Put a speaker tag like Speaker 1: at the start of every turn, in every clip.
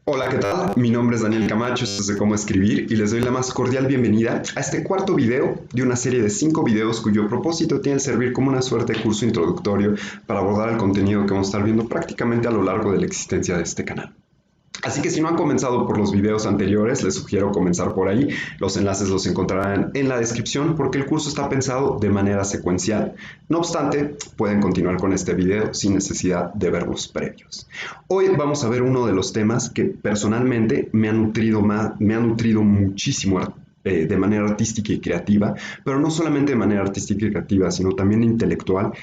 Speaker 1: Hola, ¿qué tal? Mi nombre es Daniel Camacho, esto es de Cómo Escribir y les doy la más cordial bienvenida a este cuarto video de una serie de 5 videos cuyo propósito tiene el servir como una suerte de curso introductorio para abordar el contenido que vamos a estar viendo prácticamente a lo largo de la existencia de este canal. Así que si no han comenzado por los videos anteriores, les sugiero comenzar por ahí. Los enlaces los encontrarán en la descripción porque el curso está pensado de manera secuencial. No obstante, pueden continuar con este video sin necesidad de ver los previos. Hoy vamos a ver uno de los temas que personalmente me ha nutrido muchísimo de manera artística y creativa, pero no solamente de manera artística y creativa, sino también intelectual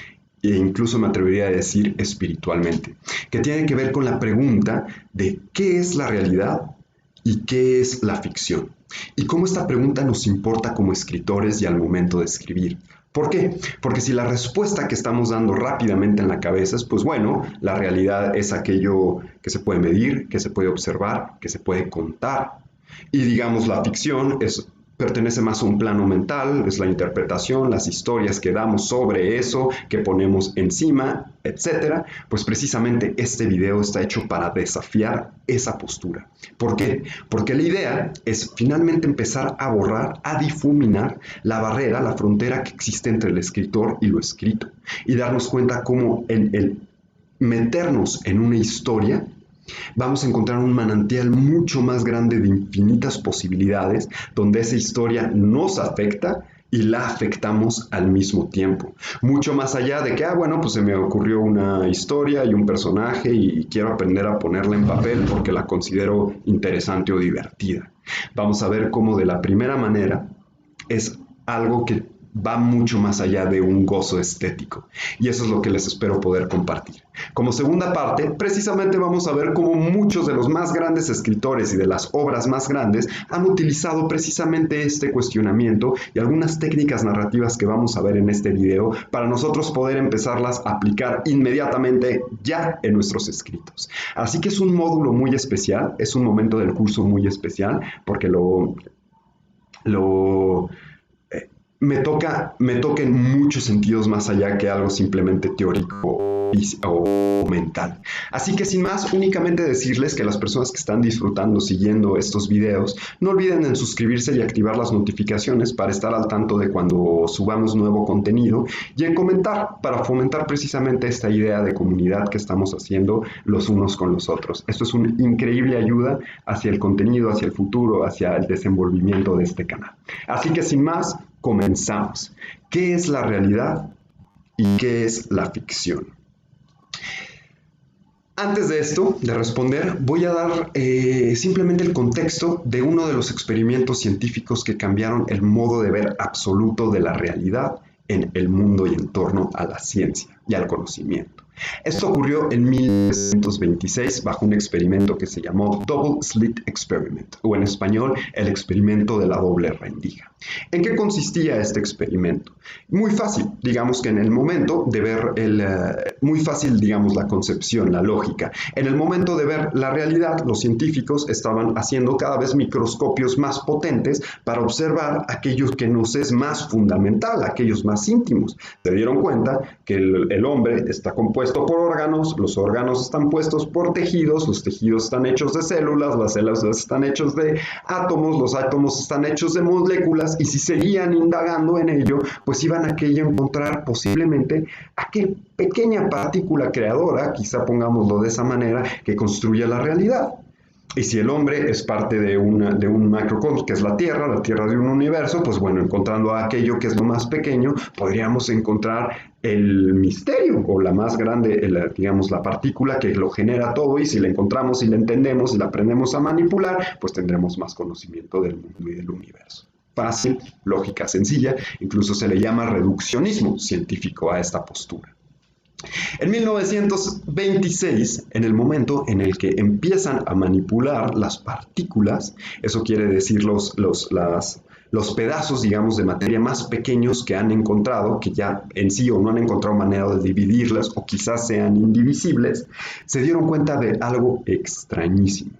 Speaker 1: e incluso me atrevería a decir espiritualmente, que tiene que ver con la pregunta de qué es la realidad y qué es la ficción, y cómo esta pregunta nos importa como escritores y al momento de escribir. ¿Por qué? Porque si la respuesta que estamos dando rápidamente en la cabeza es, pues bueno, la realidad es aquello que se puede medir, que se puede observar, que se puede contar, y digamos la ficción pertenece más a un plano mental, es la interpretación, las historias que damos sobre eso, que ponemos encima, etcétera. Pues precisamente este video está hecho para desafiar esa postura. ¿Por qué? Porque la idea es finalmente empezar a borrar, a difuminar la barrera, la frontera que existe entre el escritor y lo escrito, y darnos cuenta cómo en el meternos en una historia vamos a encontrar un manantial mucho más grande de infinitas posibilidades donde esa historia nos afecta y la afectamos al mismo tiempo. Mucho más allá de que, bueno, pues se me ocurrió una historia y un personaje y quiero aprender a ponerla en papel porque la considero interesante o divertida. Vamos a ver cómo de la primera manera es algo que va mucho más allá de un gozo estético. Y eso es lo que les espero poder compartir. Como segunda parte, precisamente vamos a ver cómo muchos de los más grandes escritores y de las obras más grandes han utilizado precisamente este cuestionamiento y algunas técnicas narrativas que vamos a ver en este video para nosotros poder empezarlas a aplicar inmediatamente ya en nuestros escritos. Así que es un módulo muy especial, es un momento del curso muy especial porque me toca en muchos sentidos más allá que algo simplemente teórico o mental. Así que sin más, únicamente decirles que las personas que están disfrutando siguiendo estos videos, no olviden en suscribirse y activar las notificaciones para estar al tanto de cuando subamos nuevo contenido y en comentar para fomentar precisamente esta idea de comunidad que estamos haciendo los unos con los otros. Esto es una increíble ayuda hacia el contenido, hacia el futuro, hacia el desenvolvimiento de este canal. Así que sin más, comenzamos. ¿Qué es la realidad y qué es la ficción? Antes de esto, de responder, voy a dar simplemente el contexto de uno de los experimentos científicos que cambiaron el modo de ver absoluto de la realidad en el mundo y en torno a la ciencia y al conocimiento. Esto ocurrió en 1926 bajo un experimento que se llamó Double Slit Experiment, o en español, el experimento de la doble rendija. ¿En qué consistía este experimento? Muy fácil, digamos que en el momento de ver muy fácil, digamos, la concepción, la lógica. En el momento de ver la realidad, los científicos estaban haciendo cada vez microscopios más potentes para observar aquellos que nos es más fundamental, aquellos más íntimos. Se dieron cuenta que el hombre está compuesto por órganos, los órganos están puestos por tejidos, los tejidos están hechos de células, las células están hechos de átomos, los átomos están hechos de moléculas, y si seguían indagando en ello, pues iban a encontrar posiblemente aquella pequeña partícula creadora, quizá pongámoslo de esa manera, que construye la realidad. Y si el hombre es parte de un macrocosmos, que es la Tierra de un universo, pues bueno, encontrando aquello que es lo más pequeño, podríamos encontrar el misterio o la más grande, digamos, la partícula que lo genera todo, y si la encontramos y la entendemos y la aprendemos a manipular, pues tendremos más conocimiento del mundo y del universo. Fácil, lógica sencilla, incluso se le llama reduccionismo científico a esta postura. En 1926, en el momento en el que empiezan a manipular las partículas, eso quiere decir los pedazos, digamos, de materia más pequeños que han encontrado, que ya en sí o no han encontrado manera de dividirlas o quizás sean indivisibles, se dieron cuenta de algo extrañísimo.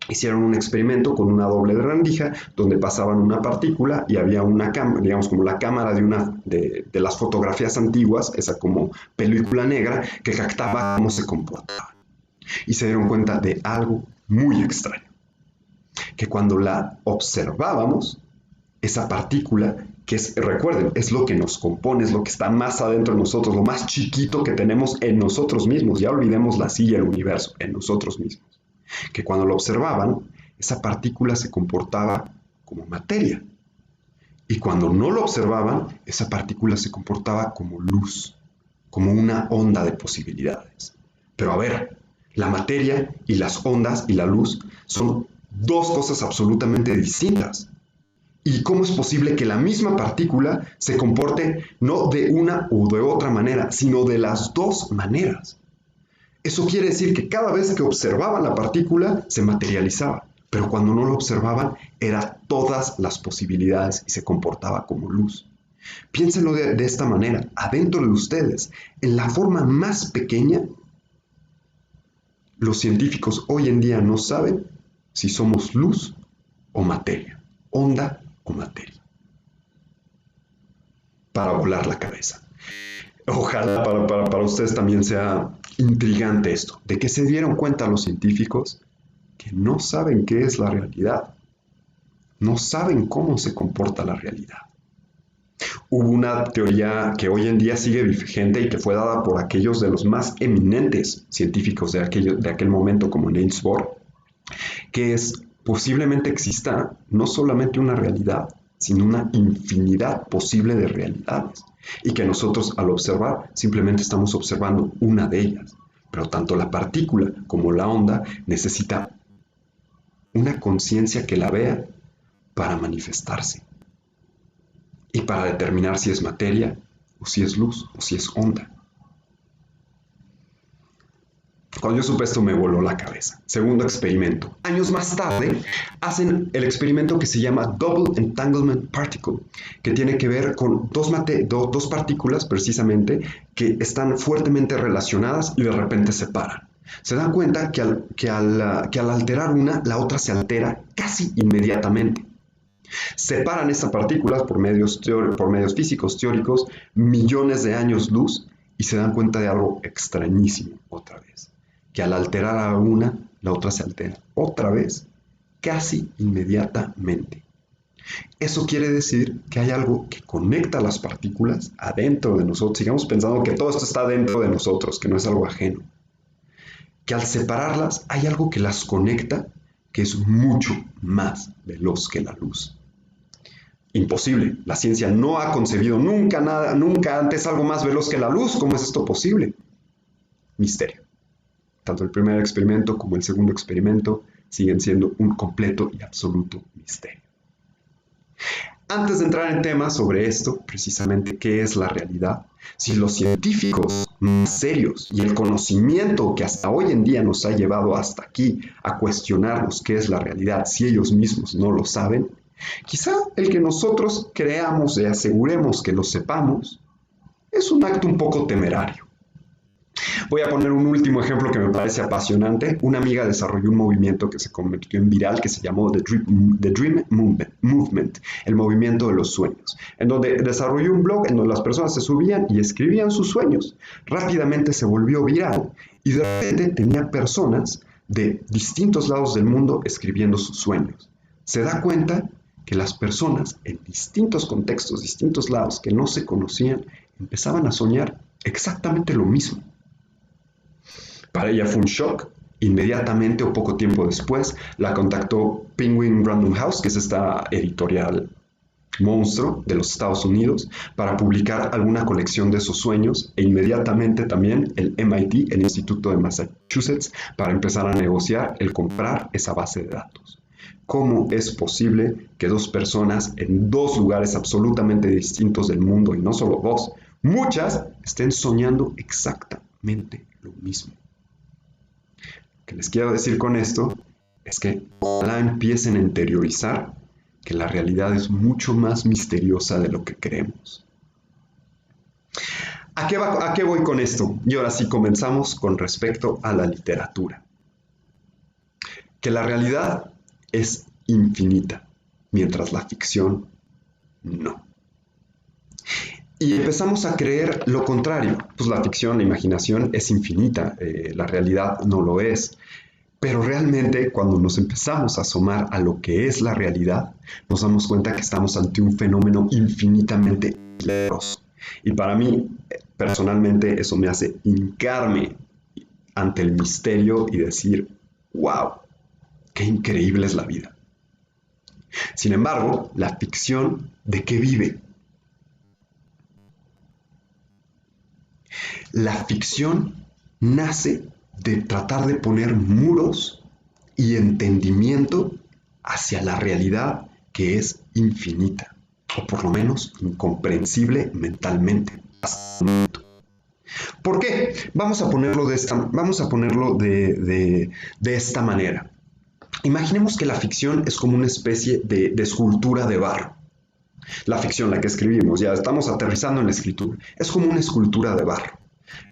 Speaker 1: Hicieron un experimento con una doble rendija donde pasaban una partícula y había una cámara, digamos como la cámara de las fotografías antiguas, esa como película negra que captaba cómo se comportaba. y se dieron cuenta de algo muy extraño, que cuando la observábamos, esa partícula, que es, recuerden, es lo que nos compone, es lo que está más adentro de nosotros, lo más chiquito que tenemos en nosotros mismos, ya olvidemos la silla del universo, en nosotros mismos, que cuando lo observaban, esa partícula se comportaba como materia, y cuando no lo observaban, esa partícula se comportaba como luz, como una onda de posibilidades. Pero a ver, la materia y las ondas y la luz son dos cosas absolutamente distintas. ¿Y cómo es posible que la misma partícula se comporte no de una u de otra manera, sino de las dos maneras? Eso quiere decir que cada vez que observaban la partícula se materializaba, pero cuando no lo observaban era todas las posibilidades y se comportaba como luz. Piénsenlo de esta manera, adentro de ustedes, en la forma más pequeña, los científicos hoy en día no saben si somos luz o materia, onda o materia. Para volar la cabeza. Ojalá para ustedes también sea intrigante esto, de que se dieron cuenta los científicos que no saben qué es la realidad, no saben cómo se comporta la realidad. Hubo una teoría que hoy en día sigue vigente y que fue dada por aquellos de los más eminentes científicos de aquel momento, como Niels Bohr, que es posiblemente exista no solamente una realidad, sino una infinidad posible de realidades, y que nosotros al observar simplemente estamos observando una de ellas, pero tanto la partícula como la onda necesita una conciencia que la vea para manifestarse y para determinar si es materia o si es luz o si es onda. Cuando yo supe esto me voló la cabeza. Segundo experimento. Años más tarde hacen el experimento que se llama Double Entanglement Particle, que tiene que ver con dos partículas precisamente que están fuertemente relacionadas y de repente se separan. Se dan cuenta que al alterar una, la otra se altera casi inmediatamente. Separan estas partículas por medios físicos teóricos millones de años luz y se dan cuenta de algo extrañísimo otra vez. Que al alterar a una, la otra se altera otra vez, casi inmediatamente. Eso quiere decir que hay algo que conecta las partículas adentro de nosotros. Sigamos pensando que todo esto está dentro de nosotros, que no es algo ajeno. Que al separarlas hay algo que las conecta, que es mucho más veloz que la luz. Imposible. La ciencia no ha concebido nunca antes algo más veloz que la luz. ¿Cómo es esto posible? Misterio. Tanto el primer experimento como el segundo experimento siguen siendo un completo y absoluto misterio. Antes de entrar en temas sobre esto, precisamente qué es la realidad, si los científicos más serios y el conocimiento que hasta hoy en día nos ha llevado hasta aquí a cuestionarnos qué es la realidad, si ellos mismos no lo saben, quizá el que nosotros creamos y aseguremos que lo sepamos es un acto un poco temerario. Voy a poner un último ejemplo que me parece apasionante. Una amiga desarrolló un movimiento que se convirtió en viral que se llamó The Dream Movement, el movimiento de los sueños, en donde desarrolló un blog en donde las personas se subían y escribían sus sueños. Rápidamente se volvió viral y de repente tenía personas de distintos lados del mundo escribiendo sus sueños. Se da cuenta que las personas en distintos contextos, distintos lados que no se conocían, empezaban a soñar exactamente lo mismo. Para ella fue un shock. Inmediatamente o poco tiempo después la contactó Penguin Random House, que es esta editorial monstruo de los Estados Unidos, para publicar alguna colección de esos sueños, e inmediatamente también el MIT, el Instituto de Massachusetts, para empezar a negociar el comprar esa base de datos. ¿Cómo es posible que dos personas en dos lugares absolutamente distintos del mundo, y no solo dos, muchas, estén soñando exactamente lo mismo? Lo que les quiero decir con esto es que ojalá empiecen a interiorizar que la realidad es mucho más misteriosa de lo que creemos. ¿A qué voy con esto? Y ahora sí comenzamos con respecto a la literatura. Que la realidad es infinita, mientras la ficción no. Y empezamos a creer lo contrario. Pues la ficción, la imaginación es infinita, la realidad no lo es. Pero realmente cuando nos empezamos a asomar a lo que es la realidad, nos damos cuenta que estamos ante un fenómeno infinitamente peligroso. Y para mí, personalmente, eso me hace hincarme ante el misterio y decir, wow, qué increíble es la vida. Sin embargo, la ficción, ¿de qué vive? La ficción nace de tratar de poner muros y entendimiento hacia la realidad que es infinita, o por lo menos incomprensible mentalmente. ¿Por qué? Vamos a ponerlo de esta manera. Imaginemos que la ficción es como una especie de escultura de barro. La ficción, la que escribimos, ya estamos aterrizando en la escritura, es como una escultura de barro,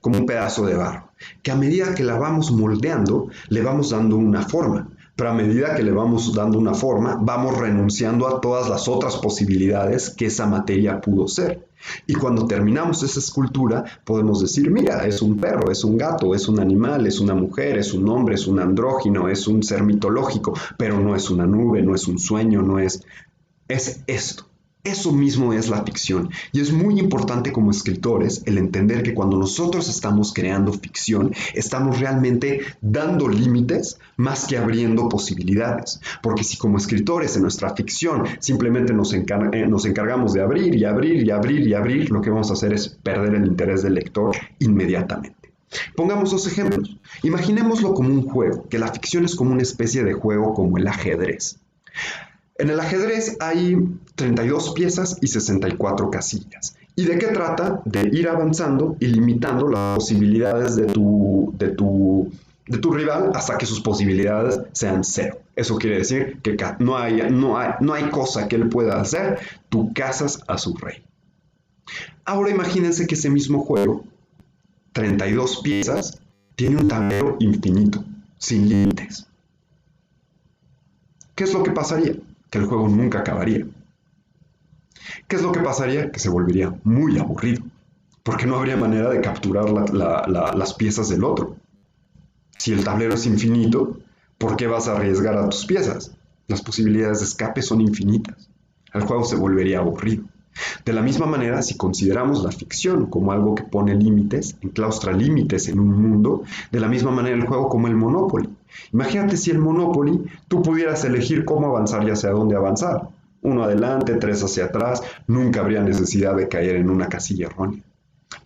Speaker 1: como un pedazo de barro, que a medida que la vamos moldeando, le vamos dando una forma, pero a medida que le vamos dando una forma, vamos renunciando a todas las otras posibilidades que esa materia pudo ser. Y cuando terminamos esa escultura, podemos decir, mira, es un perro, es un gato, es un animal, es una mujer, es un hombre, es un andrógino, es un ser mitológico, pero no es una nube, no es un sueño, no es... Es esto. Eso mismo es la ficción y es muy importante como escritores el entender que cuando nosotros estamos creando ficción estamos realmente dando límites más que abriendo posibilidades, porque si como escritores en nuestra ficción simplemente nos encargamos de abrir y abrir y abrir y abrir, lo que vamos a hacer es perder el interés del lector inmediatamente. Pongamos dos ejemplos. Imaginémoslo como un juego, que la ficción es como una especie de juego como el ajedrez. En el ajedrez hay 32 piezas y 64 casillas. ¿Y de qué trata? De ir avanzando y limitando las posibilidades de tu rival hasta que sus posibilidades sean cero. Eso quiere decir que no hay cosa que él pueda hacer, tú cazas a su rey. Ahora imagínense que ese mismo juego, 32 piezas, tiene un tablero infinito, sin límites. ¿Qué es lo que pasaría? Que el juego nunca acabaría. ¿Qué es lo que pasaría? Que se volvería muy aburrido, porque no habría manera de capturar las piezas del otro. Si el tablero es infinito, ¿por qué vas a arriesgar a tus piezas? Las posibilidades de escape son infinitas. El juego se volvería aburrido. De la misma manera, si consideramos la ficción como algo que pone límites, enclaustra límites en un mundo, de la misma manera el juego como el Monopoly. Imagínate si el Monopoly tú pudieras elegir cómo avanzar y hacia dónde avanzar. 1 adelante, 3 hacia atrás, nunca habría necesidad de caer en una casilla errónea.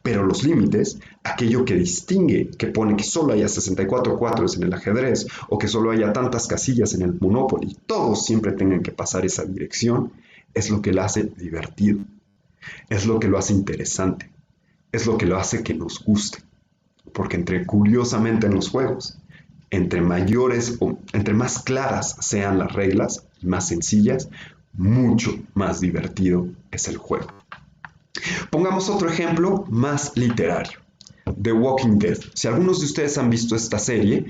Speaker 1: Pero los límites, aquello que distingue, que pone que solo haya 64 cuadros en el ajedrez o que solo haya tantas casillas en el Monopoly, todos siempre tengan que pasar esa dirección, es lo que lo hace divertido, es lo que lo hace interesante, es lo que lo hace que nos guste. Porque curiosamente en los juegos, entre más claras sean las reglas y más sencillas, mucho más divertido es el juego. Pongamos otro ejemplo más literario. The Walking Dead. Si algunos de ustedes han visto esta serie,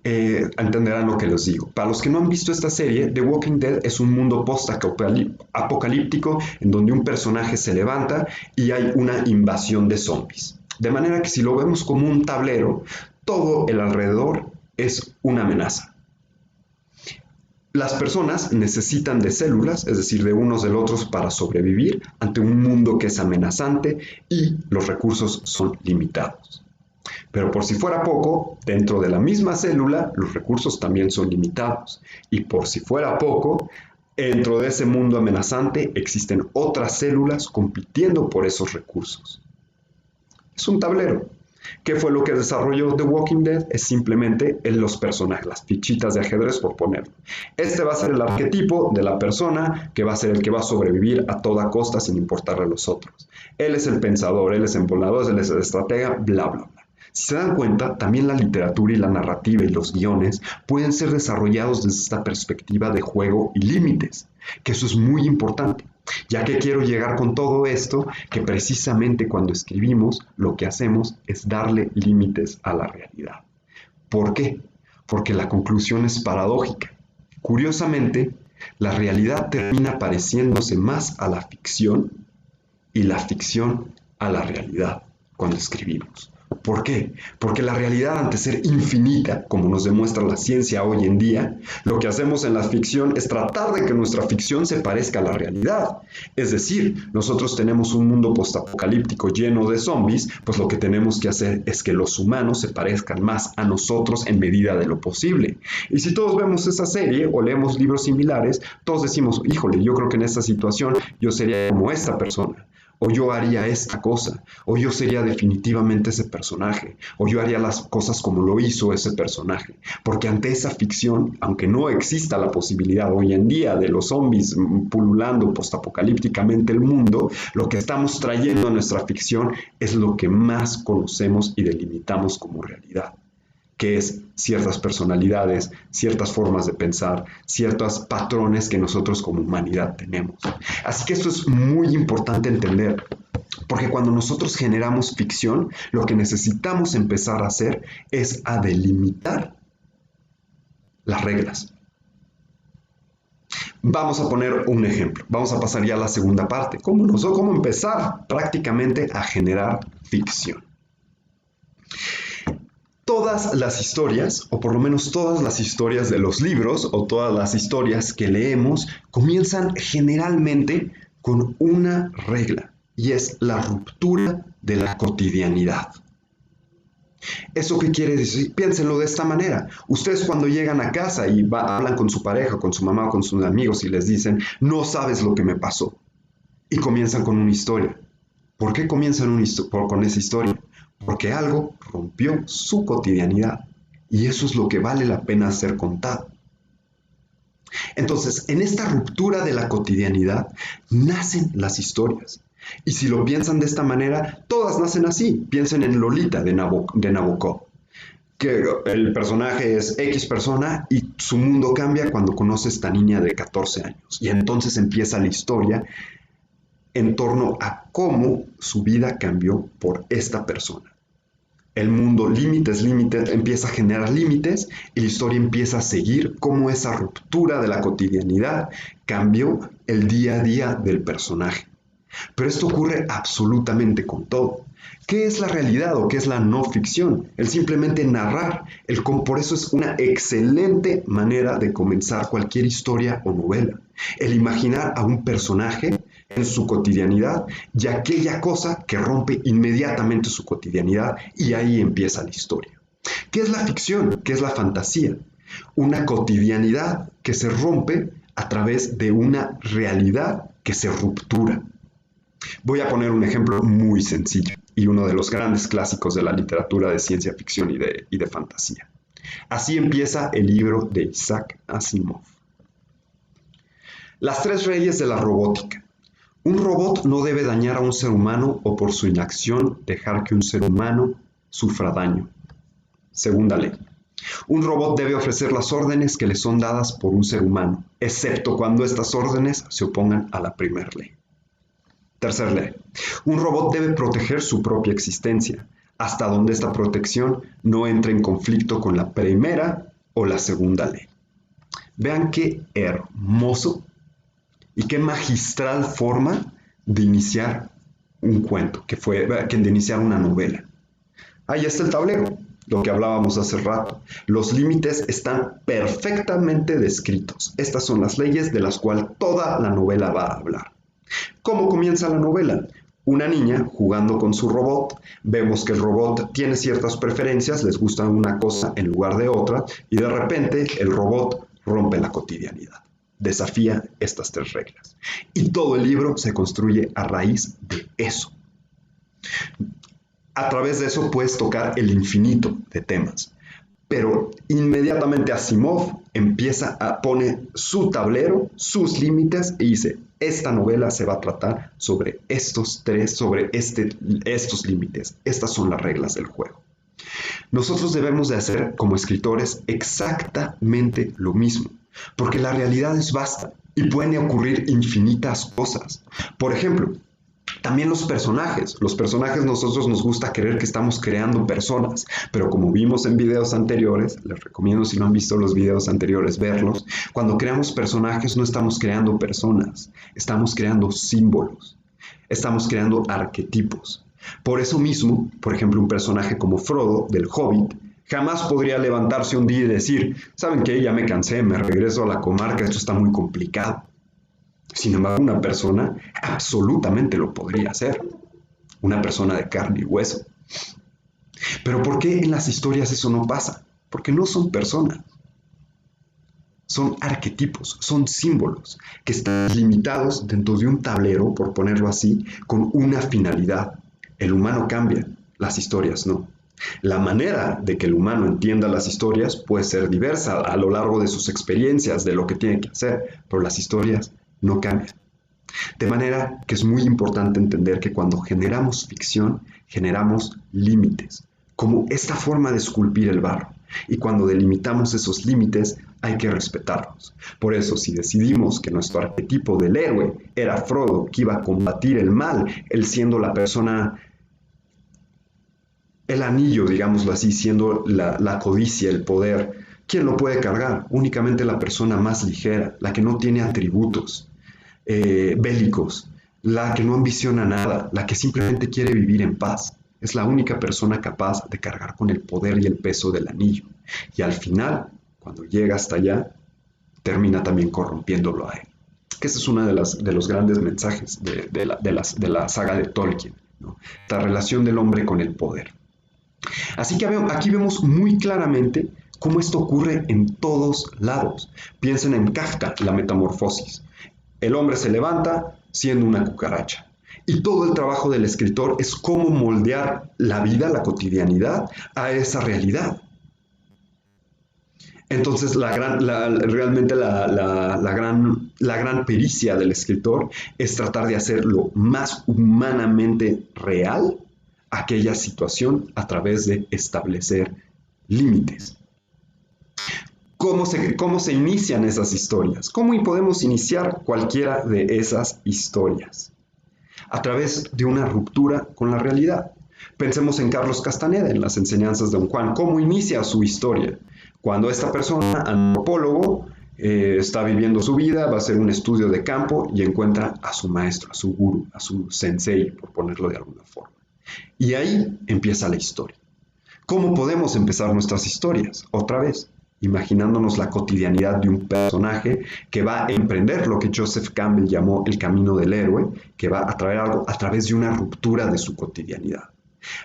Speaker 1: entenderán lo que les digo. Para los que no han visto esta serie, The Walking Dead es un mundo post-apocalíptico en donde un personaje se levanta y hay una invasión de zombies. De manera que si lo vemos como un tablero, todo el alrededor es una amenaza. Las personas necesitan de células, es decir, de unos del otros para sobrevivir ante un mundo que es amenazante y los recursos son limitados. Pero por si fuera poco, dentro de la misma célula los recursos también son limitados. Y por si fuera poco, dentro de ese mundo amenazante existen otras células compitiendo por esos recursos. Es un tablero. ¿Qué fue lo que desarrolló The Walking Dead? Es simplemente los personajes, las fichitas de ajedrez por ponerlo. Este va a ser el arquetipo de la persona que va a ser el que va a sobrevivir a toda costa sin importarle a los otros. Él es el pensador, él es el volador, él es el estratega, bla, bla, bla. Si se dan cuenta, también la literatura y la narrativa y los guiones pueden ser desarrollados desde esta perspectiva de juego y límites, que eso es muy importante. Ya que quiero llegar con todo esto, que precisamente cuando escribimos lo que hacemos es darle límites a la realidad. ¿Por qué? Porque la conclusión es paradójica. Curiosamente, la realidad termina pareciéndose más a la ficción y la ficción a la realidad cuando escribimos. ¿Por qué? Porque la realidad, ante ser infinita, como nos demuestra la ciencia hoy en día, lo que hacemos en la ficción es tratar de que nuestra ficción se parezca a la realidad. Es decir, nosotros tenemos un mundo postapocalíptico lleno de zombies, pues lo que tenemos que hacer es que los humanos se parezcan más a nosotros en medida de lo posible. Y si todos vemos esa serie o leemos libros similares, todos decimos, híjole, yo creo que en esta situación yo sería como esta persona. O yo haría esta cosa, o yo sería definitivamente ese personaje, o yo haría las cosas como lo hizo ese personaje. Porque ante esa ficción, aunque no exista la posibilidad hoy en día de los zombies pululando postapocalípticamente el mundo, lo que estamos trayendo a nuestra ficción es lo que más conocemos y delimitamos como realidad, que es ciertas personalidades, ciertas formas de pensar, ciertos patrones que nosotros como humanidad tenemos. Así que esto es muy importante entender, porque cuando nosotros generamos ficción, lo que necesitamos empezar a hacer es a delimitar las reglas. Vamos a poner un ejemplo, vamos a pasar ya a la segunda parte, cómo empezar prácticamente a generar ficción. Todas las historias, o por lo menos todas las historias de los libros, o todas las historias que leemos, comienzan generalmente con una regla, y es la ruptura de la cotidianidad. ¿Eso qué quiere decir? Piénsenlo de esta manera. Ustedes cuando llegan a casa y hablan con su pareja, con su mamá o con sus amigos y les dicen, no sabes lo que me pasó, y comienzan con una historia. ¿Por qué comienzan con esa historia? Porque algo rompió su cotidianidad y eso es lo que vale la pena ser contado. Entonces, en esta ruptura de la cotidianidad nacen las historias. Y si lo piensan de esta manera, todas nacen así. Piensen en Lolita de Nabokov, que el personaje es X persona y su mundo cambia cuando conoce a esta niña de 14 años. Y entonces empieza la historia en torno a cómo su vida cambió por esta persona. El mundo límites, empieza a generar límites y la historia empieza a seguir cómo esa ruptura de la cotidianidad cambió el día a día del personaje. Pero esto ocurre absolutamente con todo. ¿Qué es la realidad o qué es la no ficción? El simplemente narrar. Por eso es una excelente manera de comenzar cualquier historia o novela. El imaginar a un personaje en su cotidianidad y aquella cosa que rompe inmediatamente su cotidianidad y ahí empieza la historia. ¿Qué es la ficción? ¿Qué es la fantasía? Una cotidianidad que se rompe a través de una realidad que se ruptura. Voy a poner un ejemplo muy sencillo y uno de los grandes clásicos de la literatura de ciencia ficción y de fantasía. Así empieza el libro de Isaac Asimov. Las tres leyes de la robótica. Un robot no debe dañar a un ser humano o por su inacción dejar que un ser humano sufra daño. Segunda ley. Un robot debe ofrecer las órdenes que le son dadas por un ser humano, excepto cuando estas órdenes se opongan a la primera ley. Tercera ley. Un robot debe proteger su propia existencia, hasta donde esta protección no entre en conflicto con la primera o la segunda ley. Vean qué hermoso y qué magistral forma de iniciar un cuento, de iniciar una novela. Ahí está el tablero, lo que hablábamos hace rato. Los límites están perfectamente descritos. Estas son las leyes de las cuales toda la novela va a hablar. ¿Cómo comienza la novela? Una niña jugando con su robot, vemos que el robot tiene ciertas preferencias, les gusta una cosa en lugar de otra, y de repente el robot rompe la cotidianidad. Desafía estas tres reglas. Y todo el libro se construye a raíz de eso. A través de eso puedes tocar el infinito de temas. Pero inmediatamente Asimov pone su tablero, sus límites y dice, esta novela se va a tratar sobre estos límites. Estas son las reglas del juego. Nosotros debemos de hacer como escritores exactamente lo mismo. Porque la realidad es vasta y pueden ocurrir infinitas cosas. Por ejemplo, también los personajes. Los personajes nosotros nos gusta creer que estamos creando personas, pero como vimos en videos anteriores, les recomiendo si no han visto los videos anteriores verlos, cuando creamos personajes no estamos creando personas, estamos creando símbolos. Estamos creando arquetipos. Por eso mismo, por ejemplo, un personaje como Frodo, del Hobbit, jamás podría levantarse un día y decir, ¿saben qué? Ya me cansé, me regreso a la comarca, esto está muy complicado. Sin embargo, una persona absolutamente lo podría hacer. Una persona de carne y hueso. Pero ¿por qué en las historias eso no pasa? Porque no son personas. Son arquetipos, son símbolos que están limitados dentro de un tablero, por ponerlo así, con una finalidad. El humano cambia, las historias no. La manera de que el humano entienda las historias puede ser diversa a lo largo de sus experiencias, de lo que tiene que hacer, pero las historias no cambian. De manera que es muy importante entender que cuando generamos ficción, generamos límites, como esta forma de esculpir el barro. Y cuando delimitamos esos límites, hay que respetarlos. Por eso, si decidimos que nuestro arquetipo del héroe era Frodo, que iba a combatir el mal, él siendo la persona, el anillo, digámoslo así, siendo la codicia, el poder, ¿quién lo puede cargar? Únicamente la persona más ligera, la que no tiene atributos bélicos, la que no ambiciona nada, la que simplemente quiere vivir en paz. Es la única persona capaz de cargar con el poder y el peso del anillo. Y al final, cuando llega hasta allá, termina también corrompiéndolo a él. Que ese es uno de los grandes mensajes de la saga de Tolkien, ¿no? La relación del hombre con el poder. Así que aquí vemos muy claramente cómo esto ocurre en todos lados. Piensen en Kafka, la metamorfosis. El hombre se levanta siendo una cucaracha. Y todo el trabajo del escritor es cómo moldear la vida, la cotidianidad, a esa realidad. Entonces, realmente la gran pericia del escritor es tratar de hacer lo más humanamente real aquella situación a través de establecer límites. ¿Cómo se inician esas historias? ¿Cómo podemos iniciar cualquiera de esas historias? A través de una ruptura con la realidad. Pensemos en Carlos Castaneda, en las enseñanzas de Don Juan. ¿Cómo inicia su historia? Cuando esta persona, antropólogo, está viviendo su vida, va a hacer un estudio de campo y encuentra a su maestro, a su gurú, a su sensei, por ponerlo de alguna forma. Y ahí empieza la historia. ¿Cómo podemos empezar nuestras historias? Otra vez, imaginándonos la cotidianidad de un personaje que va a emprender lo que Joseph Campbell llamó el camino del héroe, que va a traer algo a través de una ruptura de su cotidianidad.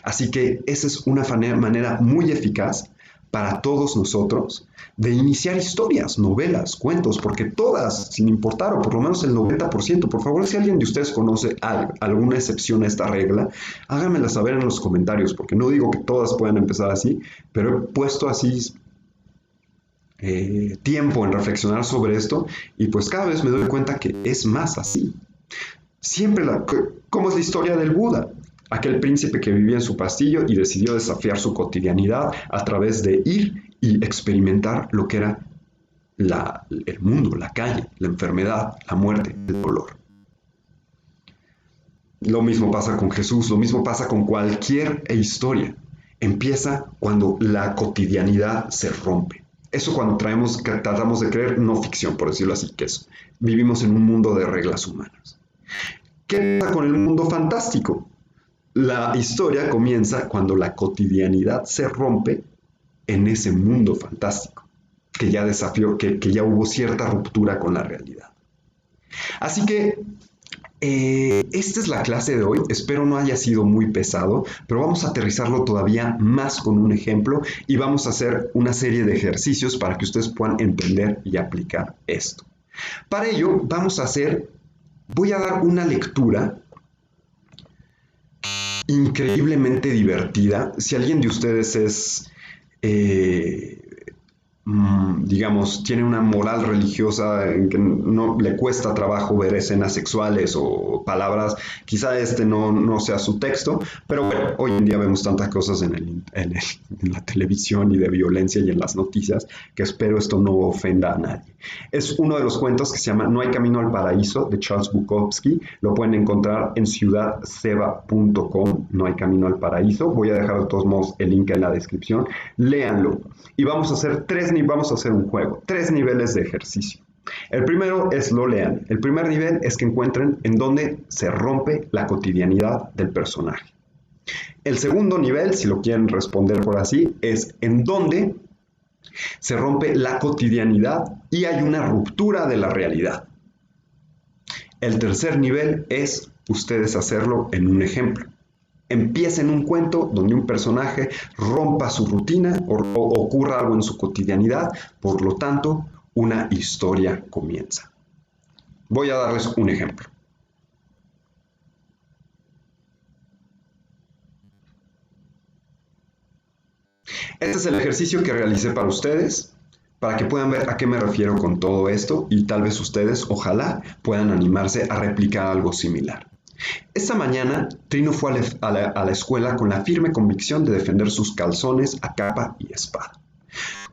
Speaker 1: Así que esa es una manera muy eficaz para todos nosotros de iniciar historias, novelas, cuentos, porque todas, sin importar, o por lo menos el 90%, por favor, si alguien de ustedes conoce alguna excepción a esta regla, háganmela saber en los comentarios, porque no digo que todas puedan empezar así, pero he puesto así tiempo en reflexionar sobre esto y pues cada vez me doy cuenta que es más así. Siempre, ¿cómo es la historia del Buda? Aquel príncipe que vivía en su castillo y decidió desafiar su cotidianidad a través de ir y experimentar lo que era el mundo, la calle, la enfermedad, la muerte, el dolor. Lo mismo pasa con Jesús, lo mismo pasa con cualquier historia. Empieza cuando la cotidianidad se rompe. Eso cuando tratamos de creer no ficción, por decirlo así, que es, vivimos en un mundo de reglas humanas. ¿Qué pasa con el mundo fantástico? La historia comienza cuando la cotidianidad se rompe en ese mundo fantástico, que ya desafió, que ya hubo cierta ruptura con la realidad. Así que esta es la clase de hoy, espero no haya sido muy pesado, pero vamos a aterrizarlo todavía más con un ejemplo y vamos a hacer una serie de ejercicios para que ustedes puedan entender y aplicar esto. Para ello voy a dar una lectura increíblemente divertida. Si alguien de ustedes es digamos, tiene una moral religiosa en que no le cuesta trabajo ver escenas sexuales o palabras, quizá no sea su texto, pero bueno, hoy en día vemos tantas cosas en la televisión y de violencia y en las noticias que espero esto no ofenda a nadie. Es uno de los cuentos que se llama No hay camino al paraíso, de Charles Bukowski. Lo pueden encontrar en ciudadseba.com, No hay camino al paraíso. Voy a dejar de todos modos el link en la descripción. Léanlo. Y vamos a hacer un juego, 3 niveles de ejercicio. El primero es lo lean. El primer nivel es que encuentren en dónde se rompe la cotidianidad del personaje. El segundo nivel, si lo quieren responder por así, es en dónde se rompe la cotidianidad y hay una ruptura de la realidad. El tercer nivel es ustedes hacerlo en un ejemplo. Empiecen un cuento donde un personaje rompa su rutina o ocurra algo en su cotidianidad, por lo tanto, una historia comienza. Voy a darles un ejemplo. Este es el ejercicio que realicé para ustedes, para que puedan ver a qué me refiero con todo esto y tal vez ustedes, ojalá, puedan animarse a replicar algo similar. Esta mañana, Trino fue a la escuela con la firme convicción de defender sus calzones a capa y espada.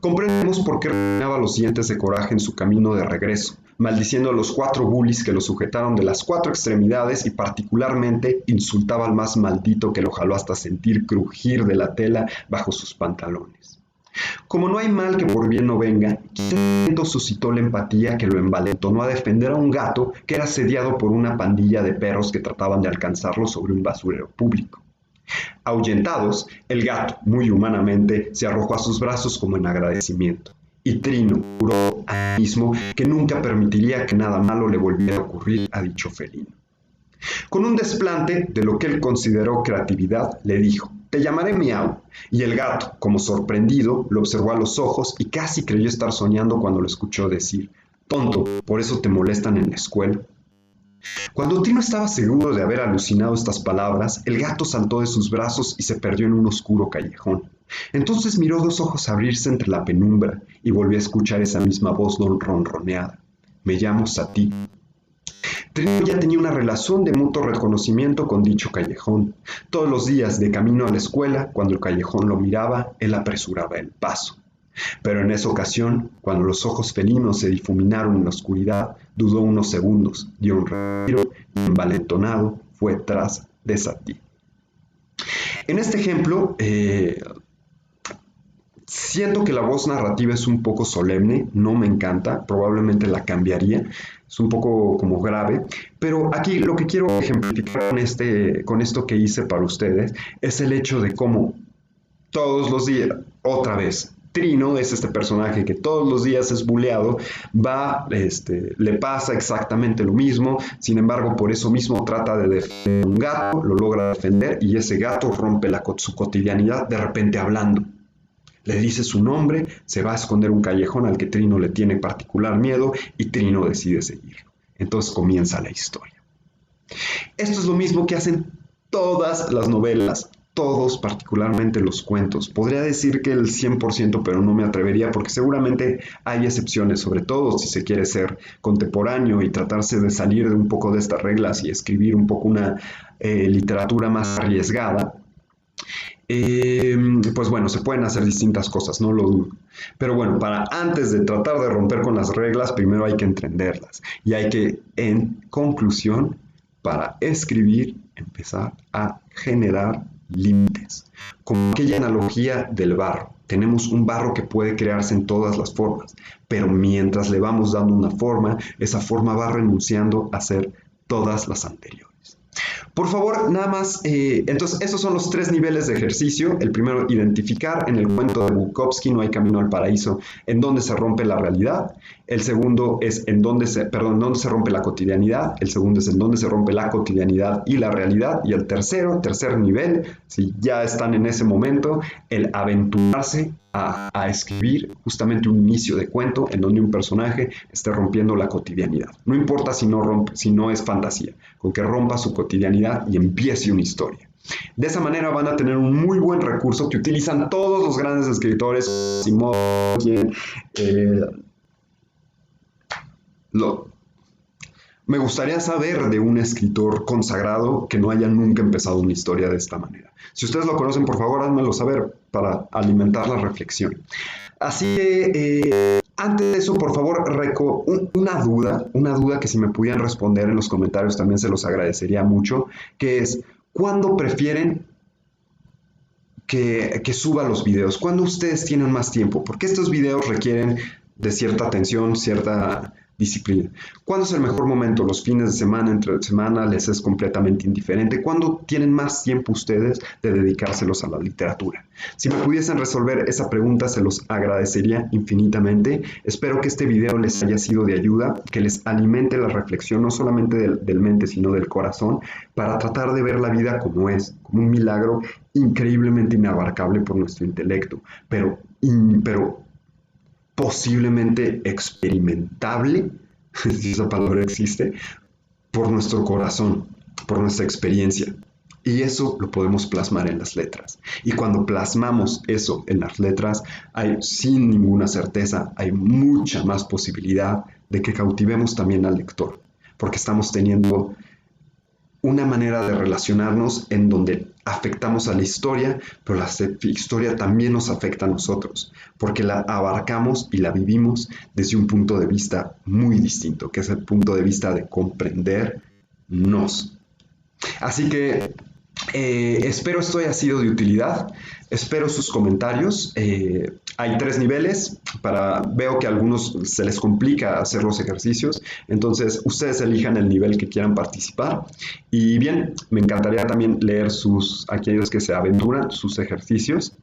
Speaker 1: Comprendemos por qué refinaba los dientes de coraje en su camino de regreso, maldiciendo a los 4 bullies que lo sujetaron de las 4 extremidades y particularmente insultaba al más maldito que lo jaló hasta sentir crujir de la tela bajo sus pantalones. Como no hay mal que por bien no venga, ese momento suscitó la empatía que lo envalentonó a defender a un gato que era asediado por una pandilla de perros que trataban de alcanzarlo sobre un basurero público. Ahuyentados, el gato, muy humanamente, se arrojó a sus brazos como en agradecimiento, y Trino juró a sí mismo que nunca permitiría que nada malo le volviera a ocurrir a dicho felino. Con un desplante de lo que él consideró creatividad, le dijo: «Te llamaré Miau», y el gato, como sorprendido, lo observó a los ojos y casi creyó estar soñando cuando lo escuchó decir: «Tonto, ¿por eso te molestan en la escuela?». Cuando Trino estaba seguro de haber alucinado estas palabras, el gato saltó de sus brazos y se perdió en un oscuro callejón. Entonces miró 2 ojos abrirse entre la penumbra y volvió a escuchar esa misma voz ronroneada: «Me llamo Satie». Trino ya tenía una relación de mutuo reconocimiento con dicho callejón. Todos los días, de camino a la escuela, cuando el callejón lo miraba, él apresuraba el paso. Pero en esa ocasión, cuando los ojos felinos se difuminaron en la oscuridad, dudó unos segundos, dio un respiro y, envalentonado, fue tras de Satie. En este ejemplo, siento que la voz narrativa es un poco solemne, no me encanta, probablemente la cambiaría, es un poco como grave, pero aquí lo que quiero ejemplificar con esto que hice para ustedes es el hecho de cómo todos los días, otra vez, Trino es este personaje que todos los días es buleado, le pasa exactamente lo mismo, sin embargo por eso mismo trata de defender a un gato, lo logra defender y ese gato rompe su cotidianidad de repente hablando. Le dice su nombre, se va a esconder un callejón al que Trino le tiene particular miedo y Trino decide seguirlo. Entonces comienza la historia. Esto es lo mismo que hacen todas las novelas, todos, particularmente los cuentos. Podría decir que el 100%, pero no me atrevería porque seguramente hay excepciones, sobre todo si se quiere ser contemporáneo y tratarse de salir de un poco de estas reglas y escribir un poco una literatura más arriesgada. Pues bueno, se pueden hacer distintas cosas, no lo dudo. Pero bueno, antes de tratar de romper con las reglas, primero hay que entenderlas. Y hay que, en conclusión, para escribir, empezar a generar límites. Como aquella analogía del barro. Tenemos un barro que puede crearse en todas las formas, pero mientras le vamos dando una forma, esa forma va renunciando a ser todas las anteriores. Por favor, nada más, entonces estos son los 3 niveles de ejercicio. El primero, identificar en el cuento de Bukowski, No hay camino al paraíso, en dónde se rompe la realidad. El segundo es en dónde se rompe la cotidianidad. El segundo es en dónde se rompe la cotidianidad y la realidad. Y el tercer nivel, si ya están en ese momento, el aventurarse a escribir justamente un inicio de cuento en donde un personaje esté rompiendo la cotidianidad. No importa si no es fantasía, con que rompa su cotidianidad y empiece una historia. De esa manera van a tener un muy buen recurso que utilizan todos los grandes escritores, Simón, me gustaría saber de un escritor consagrado que no haya nunca empezado una historia de esta manera. Si ustedes lo conocen, por favor, házmelo saber para alimentar la reflexión. Así que, antes de eso, por favor, una duda que si me pudieran responder en los comentarios también se los agradecería mucho, que es, ¿cuándo prefieren que suba los videos? ¿Cuándo ustedes tienen más tiempo? Porque estos videos requieren de cierta atención, cierta disciplina. ¿Cuándo es el mejor momento? ¿Los fines de semana, entre semana? ¿Les es completamente indiferente? ¿Cuándo tienen más tiempo ustedes de dedicárselos a la literatura? Si me pudiesen resolver esa pregunta, se los agradecería infinitamente. Espero que este video les haya sido de ayuda, que les alimente la reflexión, no solamente del mente, sino del corazón, para tratar de ver la vida como es, como un milagro increíblemente inabarcable por nuestro intelecto, pero posiblemente experimentable, si esa palabra existe, por nuestro corazón, por nuestra experiencia. Y eso lo podemos plasmar en las letras. Y cuando plasmamos eso en las letras, hay sin ninguna certeza, hay mucha más posibilidad de que cautivemos también al lector, porque estamos teniendo una manera de relacionarnos en donde afectamos a la historia, pero la historia también nos afecta a nosotros, porque la abarcamos y la vivimos desde un punto de vista muy distinto, que es el punto de vista de comprendernos. Así que espero esto haya sido de utilidad, espero sus comentarios. Hay 3 niveles, veo que a algunos se les complica hacer los ejercicios, entonces ustedes elijan el nivel que quieran participar. Y bien, me encantaría también leer aquellos que se aventuran, sus ejercicios.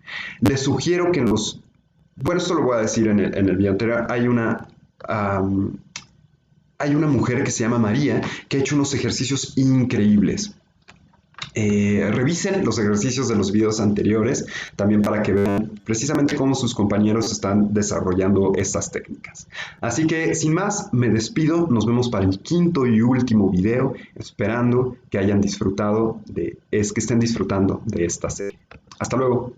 Speaker 1: Les sugiero que bueno, esto lo voy a decir en el video anterior, hay una mujer que se llama María que ha hecho unos ejercicios increíbles. Revisen los ejercicios de los videos anteriores también para que vean precisamente cómo sus compañeros están desarrollando estas técnicas. Así que sin más, me despido, nos vemos para el 5º y último video, esperando que estén disfrutando de esta serie. Hasta luego.